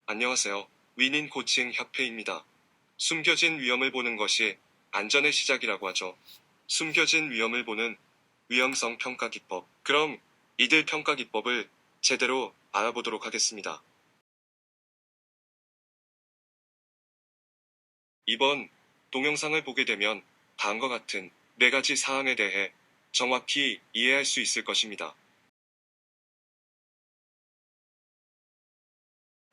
안녕하세요. 위닌 코칭 협회입니다. 숨겨진 위험을 보는 것이 안전의 시작이라고 하죠. 숨겨진 위험을 보는 위험성 평가 기법. 그럼 이들 평가 기법을 제대로 알아보도록 하겠습니다. 이번 동영상을 보게 되면 다음과 같은 네 가지 사항에 대해 정확히 이해할 수 있을 것입니다.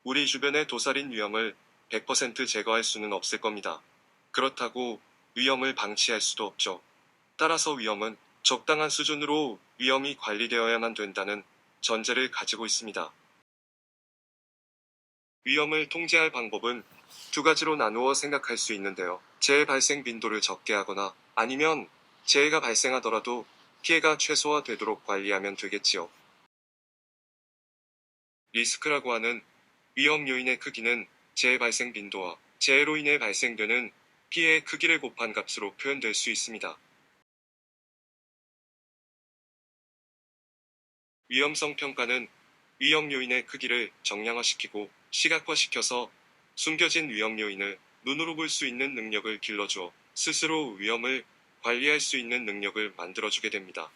우리 주변의 도살인 위험을 100% 제거할 수는 없을 겁니다. 그렇다고 위험을 방치할 수도 없죠. 따라서 위험은 적당한 수준으로 위험이 관리되어야만 된다는 전제를 가지고 있습니다. 위험을 통제할 방법은 두 가지로 나누어 생각할 수 있는데요. 재해 발생 빈도를 적게 하거나 아니면 재해가 발생하더라도 피해가 최소화되도록 관리하면 되겠지요. 리스크라고 하는 위험 요인의 크기는 재해 발생 빈도와 재해로 인해 발생되는 피해의 크기를 곱한 값으로 표현될 수 있습니다. 위험성 평가는 위험 요인의 크기를 정량화시키고 시각화시켜서 숨겨진 위험 요인을 눈으로 볼 수 있는 능력을 길러주어 스스로 위험을 관리할 수 있는 능력을 만들어주게 됩니다.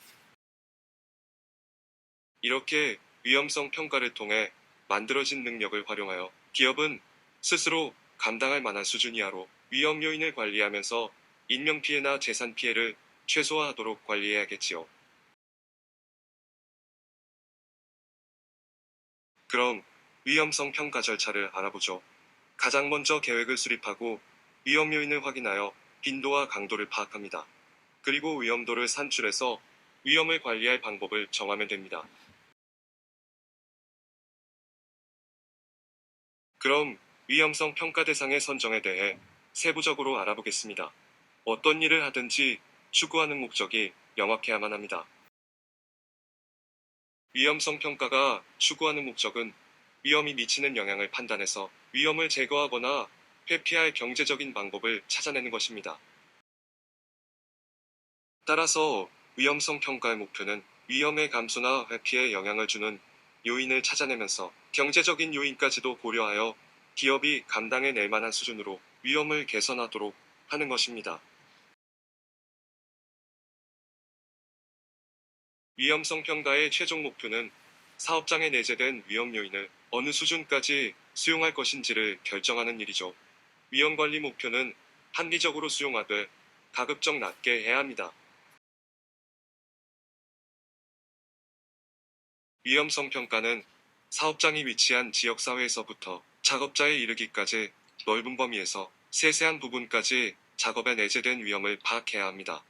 이렇게 위험성 평가를 통해 만들어진 능력을 활용하여 기업은 스스로 감당할 만한 수준 이하로 위험 요인을 관리하면서 인명피해나 재산 피해를 최소화하도록 관리해야겠지요. 그럼 위험성 평가 절차를 알아보죠. 가장 먼저 계획을 수립하고 위험 요인을 확인하여 빈도와 강도를 파악합니다. 그리고 위험도를 산출해서 위험을 관리할 방법을 정하면 됩니다. 그럼 위험성 평가 대상의 선정에 대해 세부적으로 알아보겠습니다. 어떤 일을 하든지 추구하는 목적이 명확해야만 합니다. 위험성 평가가 추구하는 목적은 위험이 미치는 영향을 판단해서 위험을 제거하거나 회피할 경제적인 방법을 찾아내는 것입니다. 따라서 위험성 평가의 목표는 위험의 감소나 회피에 영향을 주는 요인을 찾아내면서 경제적인 요인까지도 고려하여 기업이 감당해낼 만한 수준으로 위험을 개선하도록 하는 것입니다. 위험성 평가의 최종 목표는 사업장에 내재된 위험 요인을 어느 수준까지 수용할 것인지를 결정하는 일이죠. 위험 관리 목표는 합리적으로 수용하되 가급적 낮게 해야 합니다. 위험성 평가는 사업장이 위치한 지역사회에서부터 작업자에 이르기까지 넓은 범위에서 세세한 부분까지 작업에 내재된 위험을 파악해야 합니다.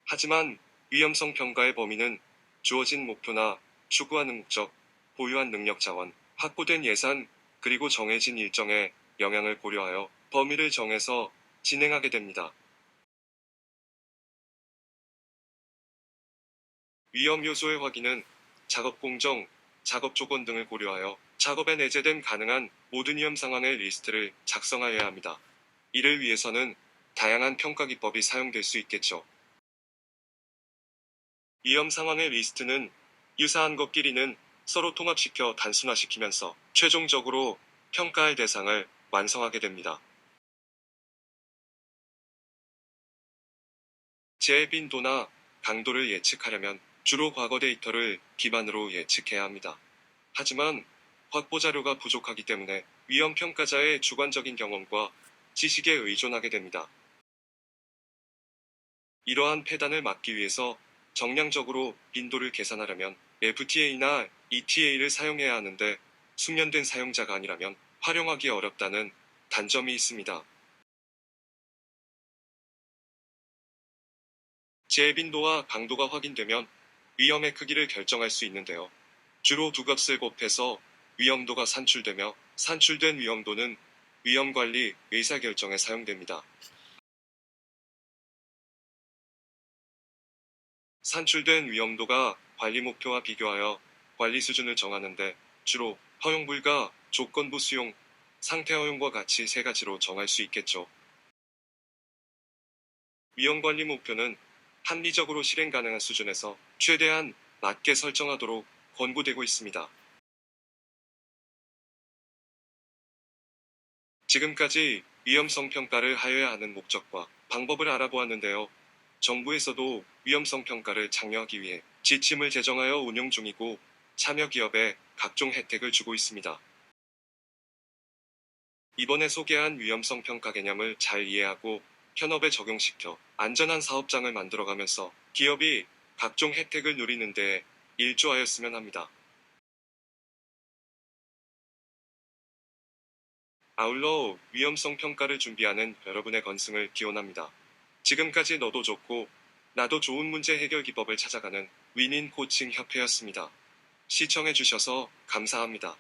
하지만 위험성 평가의 범위는 주어진 목표나 추구하는 목적, 보유한 능력 자원, 확보된 예산, 그리고 정해진 일정에 영향을 고려하여 범위를 정해서 진행하게 됩니다. 위험 요소의 확인은 작업 공정, 작업 조건 등을 고려하여 작업에 내재된 가능한 모든 위험 상황의 리스트를 작성하여야 합니다. 이를 위해서는 다양한 평가 기법이 사용될 수 있겠죠. 위험 상황의 리스트는 유사한 것끼리는 서로 통합시켜 단순화시키면서 최종적으로 평가할 대상을 완성하게 됩니다. 재해 빈도나 강도를 예측하려면 주로 과거 데이터를 기반으로 예측해야 합니다. 하지만 확보 자료가 부족하기 때문에 위험 평가자의 주관적인 경험과 지식에 의존하게 됩니다. 이러한 폐단을 막기 위해서 정량적으로 빈도를 계산하려면 FTA나 ETA를 사용해야 하는데 숙련된 사용자가 아니라면 활용하기 어렵다는 단점이 있습니다. 재해 빈도와 강도가 확인되면 위험의 크기를 결정할 수 있는데요. 주로 두 값을 곱해서 위험도가 산출되며 산출된 위험도는 위험관리 의사결정에 사용됩니다. 산출된 위험도가 관리 목표와 비교하여 관리 수준을 정하는데 주로 허용 불가, 조건부 수용, 상태 허용과 같이 세 가지로 정할 수 있겠죠. 위험관리 목표는 합리적으로 실행 가능한 수준에서 최대한 낮게 설정하도록 권고되고 있습니다. 지금까지 위험성 평가를 하여야 하는 목적과 방법을 알아보았는데요. 정부에서도 위험성 평가를 장려하기 위해 지침을 제정하여 운영 중이고 참여 기업에 각종 혜택을 주고 있습니다. 이번에 소개한 위험성 평가 개념을 잘 이해하고 현업에 적용시켜 안전한 사업장을 만들어가면서 기업이 각종 혜택을 누리는 데 일조하였으면 합니다. 아울러 위험성 평가를 준비하는 여러분의 건승을 기원합니다. 지금까지 너도 좋고 나도 좋은 문제 해결 기법을 찾아가는 위닌 코칭 협회였습니다. 시청해주셔서 감사합니다.